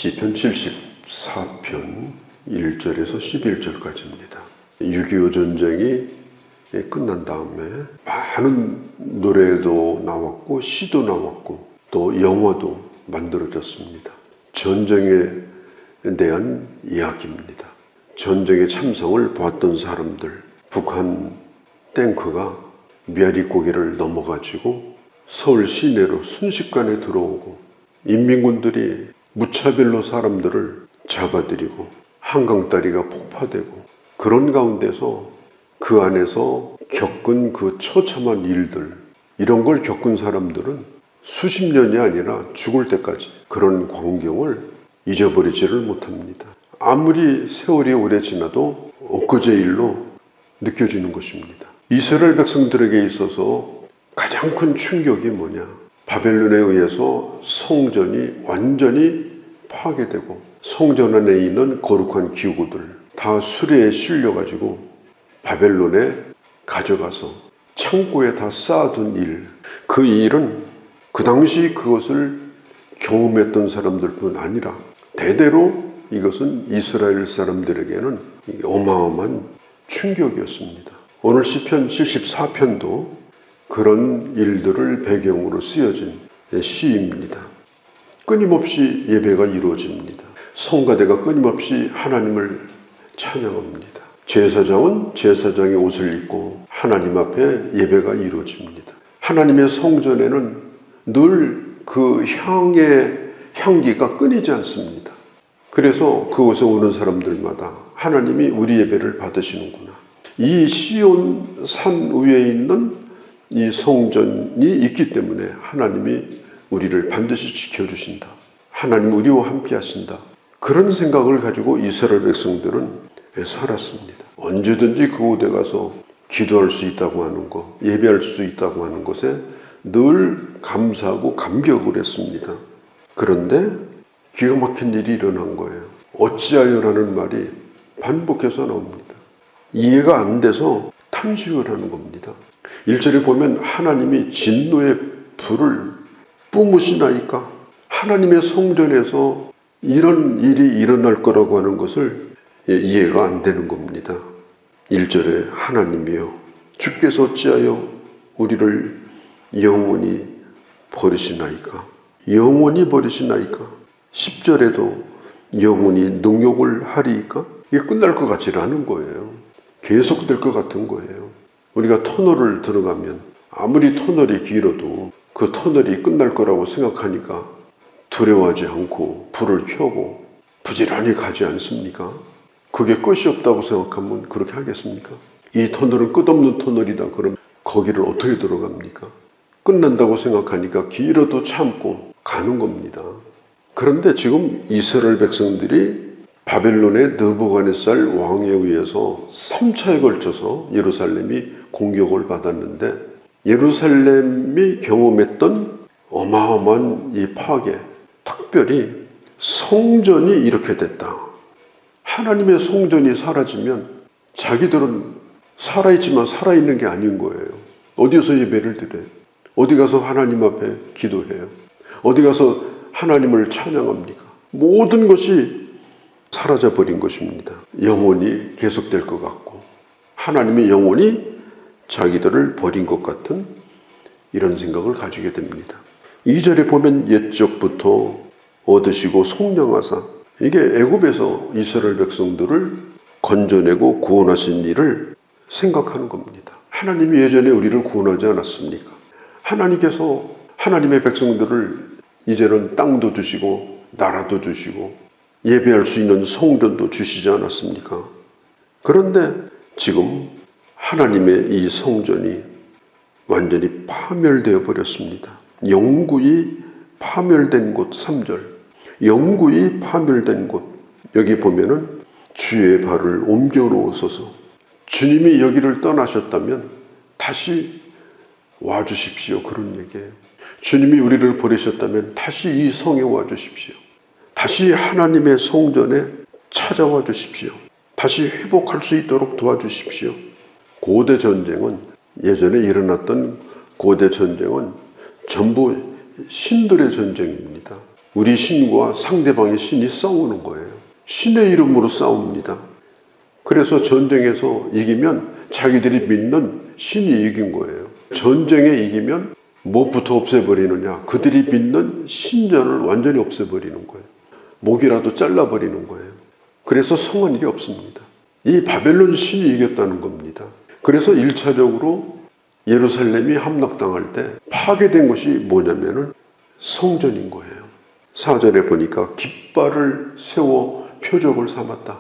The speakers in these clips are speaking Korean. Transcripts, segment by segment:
시편 74편 1절에서 11절까지입니다. 6.25 전쟁이 끝난 다음에 많은 노래도 나왔고 시도 나왔고 또 영화도 만들어졌습니다. 전쟁에 대한 이야기입니다. 전쟁의 참상을 보았던 사람들, 북한 탱크가 미아리고개를 넘어가지고 서울 시내로 순식간에 들어오고 인민군들이 무차별로 사람들을 잡아들이고 한강다리가 폭파되고 그런 가운데서 그 안에서 겪은 그 처참한 일들, 이런 걸 겪은 사람들은 수십 년이 아니라 죽을 때까지 그런 광경을 잊어버리지를 못합니다. 아무리 세월이 오래 지나도 엊그제 일로 느껴지는 것입니다. 이스라엘 백성들에게 있어서 가장 큰 충격이 뭐냐? 바벨론에 의해서 성전이 완전히 파괴되고 성전 안에 있는 거룩한 기구들 다 수레에 실려가지고 바벨론에 가져가서 창고에 다 쌓아둔 일, 그 일은 그 당시 그것을 경험했던 사람들뿐 아니라 대대로 이것은 이스라엘 사람들에게는 어마어마한 충격이었습니다. 오늘 시편 74편도 그런 일들을 배경으로 쓰여진 시입니다. 끊임없이 예배가 이루어집니다. 성가대가 끊임없이 하나님을 찬양합니다. 제사장은 제사장의 옷을 입고 하나님 앞에 예배가 이루어집니다. 하나님의 성전에는 늘 그 향기가 끊이지 않습니다. 그래서 그곳에 오는 사람들마다 하나님이 우리 예배를 받으시는구나. 이 시온 산 위에 있는 이 성전이 있기 때문에 하나님이 우리를 반드시 지켜주신다. 하나님 우리와 함께 하신다. 그런 생각을 가지고 이스라엘 백성들은 살았습니다. 언제든지 그곳에 가서 기도할 수 있다고 하는 것, 예배할 수 있다고 하는 것에 늘 감사하고 감격을 했습니다. 그런데 기가 막힌 일이 일어난 거예요. 어찌하여라는 말이 반복해서 나옵니다. 이해가 안 돼서 탐식을 하는 겁니다. 1절에 보면 하나님이 진노의 불을 뿜으시나이까? 하나님의 성전에서 이런 일이 일어날 거라고 하는 것을 이해가 안 되는 겁니다. 1절에 하나님이여 주께서 어찌하여 우리를 영원히 버리시나이까? 영원히 버리시나이까? 10절에도 영원히 능욕을 하리이까? 이게 끝날 것 같지 않은 거예요. 계속될 것 같은 거예요. 우리가 터널을 들어가면 아무리 터널이 길어도 그 터널이 끝날 거라고 생각하니까 두려워하지 않고 불을 켜고 부지런히 가지 않습니까? 그게 끝이 없다고 생각하면 그렇게 하겠습니까? 이 터널은 끝없는 터널이다. 그럼 거기를 어떻게 들어갑니까? 끝난다고 생각하니까 길어도 참고 가는 겁니다. 그런데 지금 이스라엘 백성들이 바벨론의 느부갓네살 왕에 의해서 3차에 걸쳐서 예루살렘이 공격을 받았는데 예루살렘이 경험했던 어마어마한 이 파괴, 특별히 성전이 이렇게 됐다. 하나님의 성전이 사라지면 자기들은 살아있지만 살아있는 게 아닌 거예요. 어디서 예배를 드려요? 어디 가서 하나님 앞에 기도해요? 어디 가서 하나님을 찬양합니까? 모든 것이 사라져버린 것입니다. 영원히 계속될 것 같고 하나님이 영원히 자기들을 버린 것 같은 이런 생각을 가지게 됩니다. 2절에 보면 옛적부터 얻으시고 속량하사, 이게 애굽에서 이스라엘 백성들을 건져내고 구원하신 일을 생각하는 겁니다. 하나님이 예전에 우리를 구원하지 않았습니까? 하나님께서 하나님의 백성들을 이제는 땅도 주시고 나라도 주시고 예배할 수 있는 성전도 주시지 않았습니까? 그런데 지금 하나님의 이 성전이 완전히 파멸되어 버렸습니다. 영구히 파멸된 곳, 3절. 영구히 파멸된 곳. 여기 보면은 주의 발을 옮겨 놓으소서. 주님이 여기를 떠나셨다면 다시 와주십시오. 그런 얘기예요. 주님이 우리를 버리셨다면 다시 이 성에 와주십시오. 다시 하나님의 성전에 찾아와 주십시오. 다시 회복할 수 있도록 도와주십시오. 고대 전쟁은, 예전에 일어났던 고대 전쟁은 전부 신들의 전쟁입니다. 우리 신과 상대방의 신이 싸우는 거예요. 신의 이름으로 싸웁니다. 그래서 전쟁에서 이기면 자기들이 믿는 신이 이긴 거예요. 전쟁에 이기면 무엇부터 없애버리느냐? 그들이 믿는 신전을 완전히 없애버리는 거예요. 목이라도 잘라버리는 거예요. 그래서 성한 일이 없습니다. 이 바벨론 신이 이겼다는 겁니다. 그래서 1차적으로 예루살렘이 함락당할 때 파괴된 것이 뭐냐면은 성전인 거예요. 4절에 보니까 깃발을 세워 표적을 삼았다.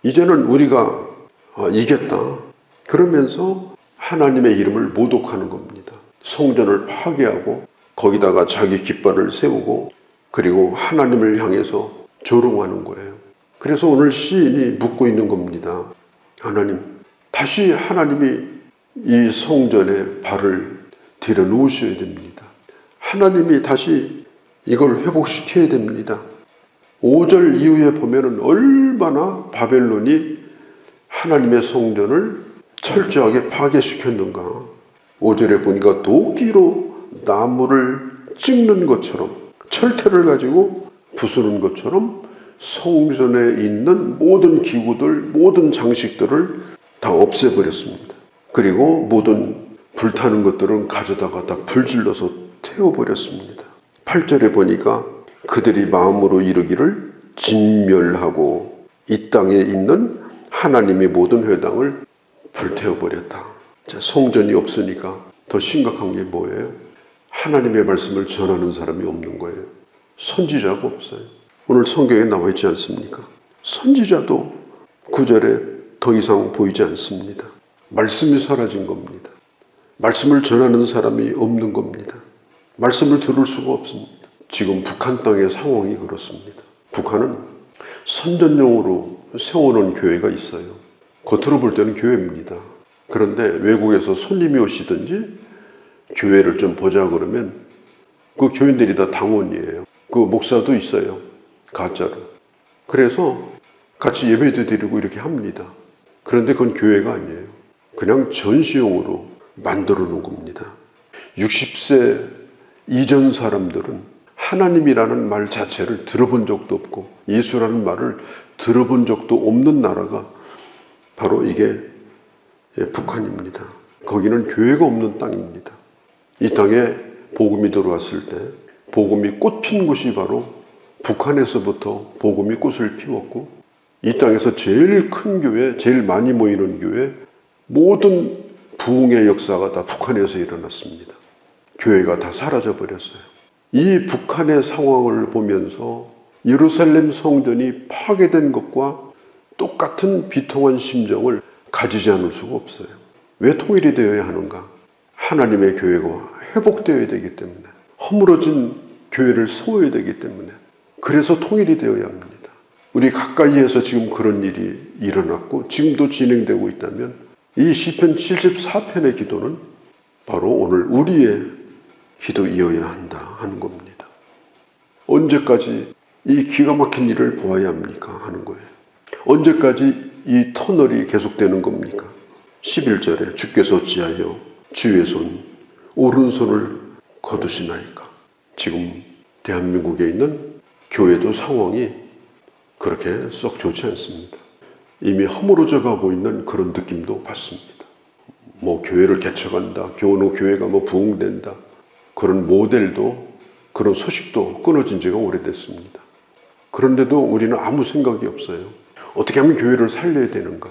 이제는 우리가 이겼다. 그러면서 하나님의 이름을 모독하는 겁니다. 성전을 파괴하고 거기다가 자기 깃발을 세우고 그리고 하나님을 향해서 조롱하는 거예요. 그래서 오늘 시인이 묻고 있는 겁니다. 하나님, 다시 하나님이 이 성전에 발을 들여 놓으셔야 됩니다. 하나님이 다시 이걸 회복시켜야 됩니다. 5절 이후에 보면은 얼마나 바벨론이 하나님의 성전을 철저하게 파괴시켰는가. 5절에 보니까 도끼로 나무를 찍는 것처럼 철퇴를 가지고 부수는 것처럼 성전에 있는 모든 기구들, 모든 장식들을 다 없애버렸습니다. 그리고 모든 불타는 것들은 가져다가 다 불질러서 태워버렸습니다. 8절에 보니까 그들이 마음으로 이르기를 진멸하고 이 땅에 있는 하나님의 모든 회당을 불태워버렸다. 자, 성전이 없으니까 더 심각한 게 뭐예요? 하나님의 말씀을 전하는 사람이 없는 거예요. 선지자가 없어요. 오늘 성경에 나와 있지 않습니까? 선지자도 9절에 더 이상 보이지 않습니다. 말씀이 사라진 겁니다. 말씀을 전하는 사람이 없는 겁니다. 말씀을 들을 수가 없습니다. 지금 북한 땅의 상황이 그렇습니다. 북한은 선전용으로 세워놓은 교회가 있어요. 겉으로 볼 때는 교회입니다. 그런데 외국에서 손님이 오시든지 교회를 좀 보자 그러면 그 교인들이 다 당원이에요. 그 목사도 있어요. 가짜로. 그래서 같이 예배도 드리고 이렇게 합니다. 그런데 그건 교회가 아니에요. 그냥 전시용으로 만들어 놓은 겁니다. 60세 이전 사람들은 하나님이라는 말 자체를 들어본 적도 없고 예수라는 말을 들어본 적도 없는 나라가 바로 이게 북한입니다. 거기는 교회가 없는 땅입니다. 이 땅에 복음이 들어왔을 때 복음이 꽃핀 곳이 바로 북한에서부터 복음이 꽃을 피웠고 이 땅에서 제일 큰 교회, 제일 많이 모이는 교회, 모든 부흥의 역사가 다 북한에서 일어났습니다. 교회가 다 사라져버렸어요. 이 북한의 상황을 보면서 예루살렘 성전이 파괴된 것과 똑같은 비통한 심정을 가지지 않을 수가 없어요. 왜 통일이 되어야 하는가? 하나님의 교회가 회복되어야 되기 때문에, 허물어진 교회를 세워야 되기 때문에, 그래서 통일이 되어야 합니다. 우리 가까이에서 지금 그런 일이 일어났고 지금도 진행되고 있다면 이 시편 74편의 기도는 바로 오늘 우리의 기도이어야 한다 하는 겁니다. 언제까지 이 기가 막힌 일을 보아야 합니까? 하는 거예요. 언제까지 이 터널이 계속되는 겁니까? 11절에 주께서 어찌하여 주의 손 오른손을 거두시나이까. 지금 대한민국에 있는 교회도 상황이 그렇게 썩 좋지 않습니다. 이미 허물어져 가고 있는 그런 느낌도 받습니다. 뭐 교회를 개척한다, 교회가 뭐 부흥된다, 그런 모델도, 그런 소식도 끊어진 지가 오래됐습니다. 그런데도 우리는 아무 생각이 없어요. 어떻게 하면 교회를 살려야 되는가?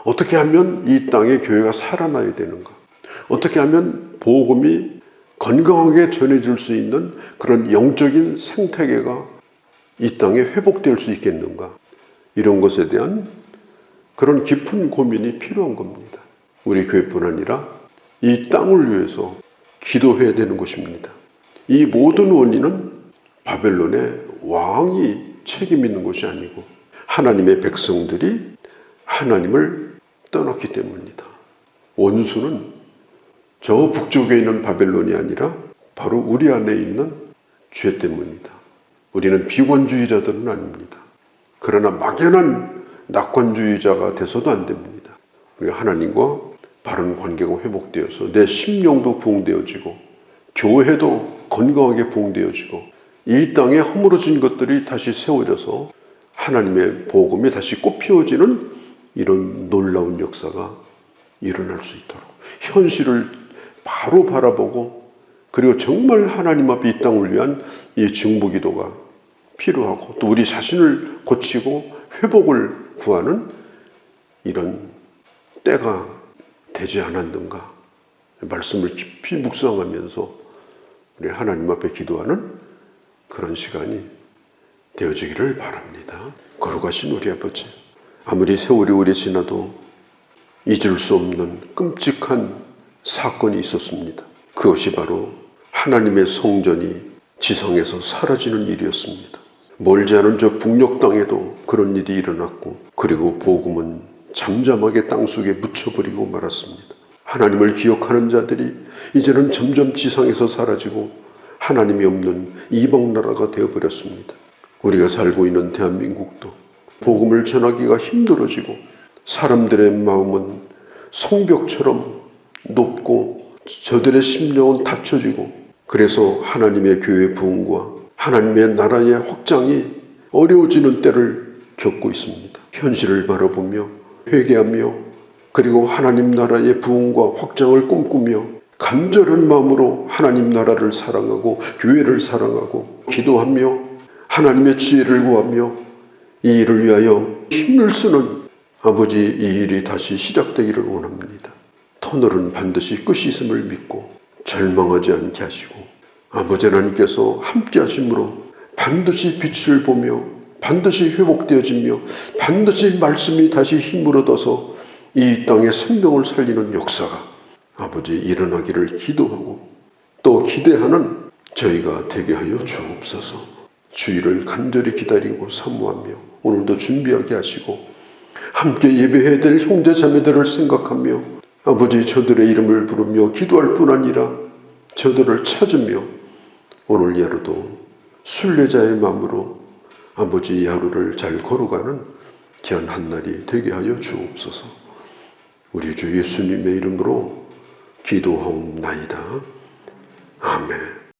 어떻게 하면 이 땅에 교회가 살아나야 되는가? 어떻게 하면 복음이 건강하게 전해질 수 있는 그런 영적인 생태계가 이 땅에 회복될 수 있겠는가? 이런 것에 대한 그런 깊은 고민이 필요한 겁니다. 우리 교회뿐 아니라 이 땅을 위해서 기도해야 되는 것입니다. 이 모든 원인은 바벨론의 왕이 책임 있는 것이 아니고 하나님의 백성들이 하나님을 떠났기 때문입니다. 원수는 저 북쪽에 있는 바벨론이 아니라 바로 우리 안에 있는 죄 때문입니다. 우리는 비관주의자들은 아닙니다. 그러나 막연한 낙관주의자가 돼서도 안 됩니다. 우리가 하나님과 바른 관계가 회복되어서 내 심령도 부흥되어지고 교회도 건강하게 부흥되어지고 이 땅에 허물어진 것들이 다시 세워져서 하나님의 복음이 다시 꽃피워지는 이런 놀라운 역사가 일어날 수 있도록 현실을 바로 바라보고 그리고 정말 하나님 앞에 이 땅을 위한 이 중보기도가 필요하고 또 우리 자신을 고치고 회복을 구하는 이런 때가 되지 않았는가 말씀을 깊이 묵상하면서 우리 하나님 앞에 기도하는 그런 시간이 되어지기를 바랍니다. 거룩하신 우리 아버지, 아무리 세월이 오래 지나도 잊을 수 없는 끔찍한 사건이 있었습니다. 그것이 바로 하나님의 성전이 지상에서 사라지는 일이었습니다. 멀지 않은 저 북녘 땅에도 그런 일이 일어났고 그리고 복음은 잠잠하게 땅속에 묻혀버리고 말았습니다. 하나님을 기억하는 자들이 이제는 점점 지상에서 사라지고 하나님이 없는 이방 나라가 되어버렸습니다. 우리가 살고 있는 대한민국도 복음을 전하기가 힘들어지고 사람들의 마음은 성벽처럼 높고 저들의 심령은 닫혀지고 그래서 하나님의 교회 부흥과 하나님의 나라의 확장이 어려워지는 때를 겪고 있습니다. 현실을 바라보며 회개하며 그리고 하나님 나라의 부흥과 확장을 꿈꾸며 간절한 마음으로 하나님 나라를 사랑하고 교회를 사랑하고 기도하며 하나님의 지혜를 구하며 이 일을 위하여 힘을 쓰는 아버지 이 일이 다시 시작되기를 원합니다. 터널은 반드시 끝이 있음을 믿고 절망하지 않게 하시고 아버지 하나님께서 함께 하심으로 반드시 빛을 보며 반드시 회복되어지며 반드시 말씀이 다시 힘을 얻어서 이 땅의 생명을 살리는 역사가 아버지 일어나기를 기도하고 또 기대하는 저희가 되게 하여 주옵소서. 주의를 간절히 기다리고 사모하며 오늘도 준비하게 하시고 함께 예배해야 될 형제 자매들을 생각하며 아버지 저들의 이름을 부르며 기도할 뿐 아니라 저들을 찾으며 오늘 하루도 순례자의 마음으로 아버지 이 하루를 잘 걸어가는 귀한 한날이 되게 하여 주옵소서. 우리 주 예수님의 이름으로 기도하옵나이다. 아멘.